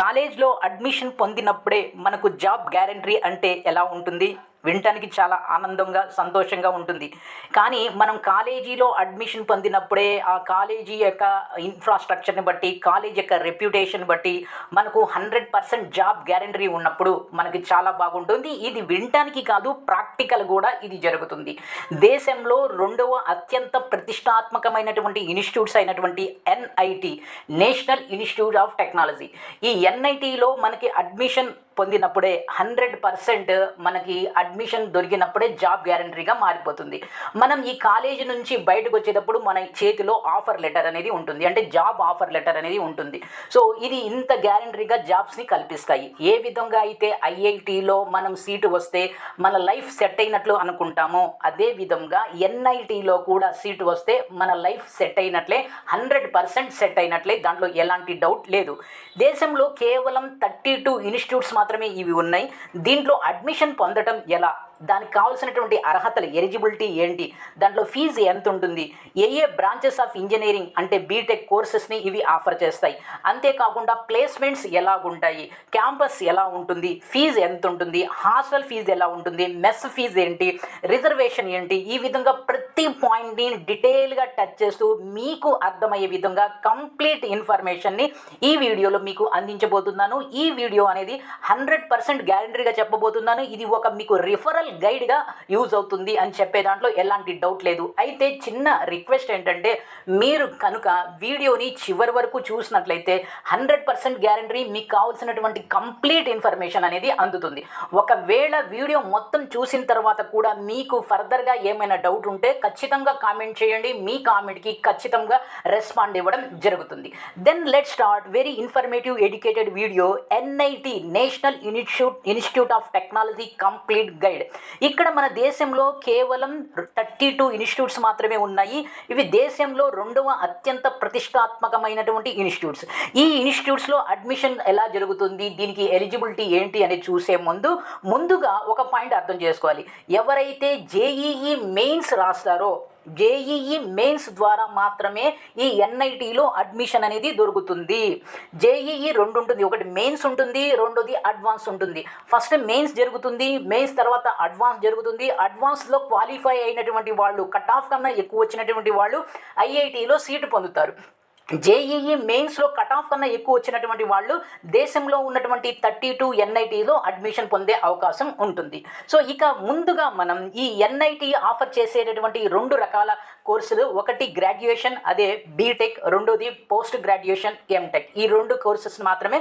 కాలేజ్‌లో అడ్మిషన్ పొందినప్పుడే మనకు job guarantee అంటే ఎలా ఉంటుంది? వినటానికి చాలా ఆనందంగా, సంతోషంగా ఉంటుంది. కానీ మనం కాలేజీలో అడ్మిషన్ పొందినప్పుడే ఆ కాలేజీ యొక్క ఇన్‌ఫ్రాస్ట్రక్చర్‌ని బట్టి, కాలేజ్ యొక్క రెప్యుటేషన్ బట్టి మనకు 100% జాబ్ గ్యారంటీ ఉన్నప్పుడు మనకి చాలా బాగుంటుంది. ఇది వినటానికి కాదు, ప్రాక్టికల్ గూడా ఇది జరుగుతుంది. దేశంలో రెండవ అత్యంత ప్రతిష్టాత్మకమైనటువంటి ఇన్‌స్టిట్యూట్స్ అయినటువంటి NIT, national institute of technology. ఈ ఎన్ఐటీలో మనకి అడ్మిషన్ పొందినప్పుడే 100% మనకి అడ్మిషన్ దొరికినప్పుడే జాబ్ గ్యారంటీగా మారిపోతుంది. మనం ఈ కాలేజీ నుంచి బయటకు వచ్చేటప్పుడు మన చేతిలో ఆఫర్ లెటర్ అనేది ఉంటుంది. అంటే జాబ్ ఆఫర్ లెటర్ అనేది ఉంటుంది. సో ఇది ఇంత గ్యారంటీగా జాబ్స్ని కల్పిస్తాయి. ఏ విధంగా అయితే ఐఐటీలో మనం సీటు వస్తే మన లైఫ్ సెట్ అయినట్లు అనుకుంటామో, అదే విధంగా ఎన్ఐటీలో కూడా సీటు వస్తే మన లైఫ్ సెట్ అయినట్లే, 100% సెట్ అయినట్లే. దాంట్లో ఎలాంటి డౌట్ లేదు. దేశంలో కేవలం 32 ఇన్స్టిట్యూట్స్ మాత్రమే ఇవి ఉన్నాయి. దీంట్లో అడ్మిషన్ పొందడం ఎలా, దానికి కావాల్సినటువంటి అర్హతలు, ఎలిజిబిలిటీ ఏంటి, దాంట్లో ఫీజు ఎంత ఉంటుంది, ఏ బ్రాంచెస్ ఆఫ్ ఇంజనీరింగ్ అంటే బీటెక్ కోర్సెస్ని ఇవి ఆఫర్ చేస్తాయి, అంతేకాకుండా ప్లేస్మెంట్స్ ఎలాగుంటాయి, క్యాంపస్ ఎలా ఉంటుంది, ఫీజు ఎంత ఉంటుంది, హాస్టల్ ఫీజు ఎలా ఉంటుంది, మెస్ ఫీజు ఏంటి, రిజర్వేషన్ ఏంటి, ఈ విధంగా ప్రతి పాయింట్ని డీటెయిల్గా టచ్ చేస్తూ మీకు అర్థమయ్యే విధంగా కంప్లీట్ ఇన్ఫర్మేషన్ని ఈ వీడియోలో మీకు అందించబోతున్నాను. ఈ వీడియో అనేది 100% గ్యారంటీగా చెప్పబోతున్నాను. ఇది ఒక మీకు రిఫరల్ గైడ్గా యూజ్ అవుతుంది అని చెప్పే దాంట్లో ఎలాంటి డౌట్ లేదు. అయితే చిన్న రిక్వెస్ట్ ఏంటంటే, మీరు కనుక వీడియోని చివరి వరకు చూసినట్లయితే 100% గ్యారంటీ మీకు కావాల్సినటువంటి కంప్లీట్ ఇన్ఫర్మేషన్ అనేది అందుతుంది. ఒకవేళ వీడియో మొత్తం చూసిన తర్వాత కూడా మీకు ఫర్దర్గా ఏమైనా డౌట్ ఉంటే ఖచ్చితంగా కామెంట్ చేయండి. మీ కామెంట్కి ఖచ్చితంగా రెస్పాండ్ ఇవ్వడం జరుగుతుంది. Then let's start very informative educated video. NIT, national institute of technology complete guide. ఇక్కడ మన దేశంలో కేవలం 32 ఇన్స్టిట్యూట్స్ మాత్రమే ఉన్నాయి. ఇవి దేశంలో రెండవ అత్యంత ప్రతిష్టాత్మకమైనటువంటి ఇన్స్టిట్యూట్స్. ఈ ఇన్స్టిట్యూట్స్లో అడ్మిషన్ ఎలా జరుగుతుంది, దీనికి ఎలిజిబిలిటీ ఏంటి అనేది చూసే ముందుగా ఒక పాయింట్ అర్థం చేసుకోవాలి. ఎవరైతే జేఈఈ మెయిన్స్ రాస్తారో, జేఈఈ మెయిన్స్ ద్వారా మాత్రమే ఈ ఎన్ఐటీలో అడ్మిషన్ అనేది దొరుకుతుంది. జేఈఈ రెండు ఉంటుంది, ఒకటి మెయిన్స్ ఉంటుంది, రెండోది అడ్వాన్స్ ఉంటుంది. ఫస్ట్ మెయిన్స్ జరుగుతుంది, మెయిన్స్ తర్వాత అడ్వాన్స్ జరుగుతుంది. అడ్వాన్స్లో క్వాలిఫై అయినటువంటి వాళ్ళు, కట్ ఆఫ్ కన్నా ఎక్కువ వచ్చినటువంటి వాళ్ళు ఐఐటీలో సీటు పొందుతారు. జేఈఈ మెయిన్స్లో కట్ ఆఫ్ కన్నా ఎక్కువ వచ్చినటువంటి వాళ్ళు దేశంలో ఉన్నటువంటి 32 ఎన్ఐటీలో అడ్మిషన్ పొందే అవకాశం ఉంటుంది. సో ఇక ముందుగా మనం ఈ ఎన్ఐటీ ఆఫర్ చేసేటటువంటి 2 రకాల కోర్సులు, ఒకటి గ్రాడ్యుయేషన్, అదే బీటెక్, రెండోది పోస్ట్ గ్రాడ్యుయేషన్ ఎంటెక్. ఈ 2 కోర్సెస్ మాత్రమే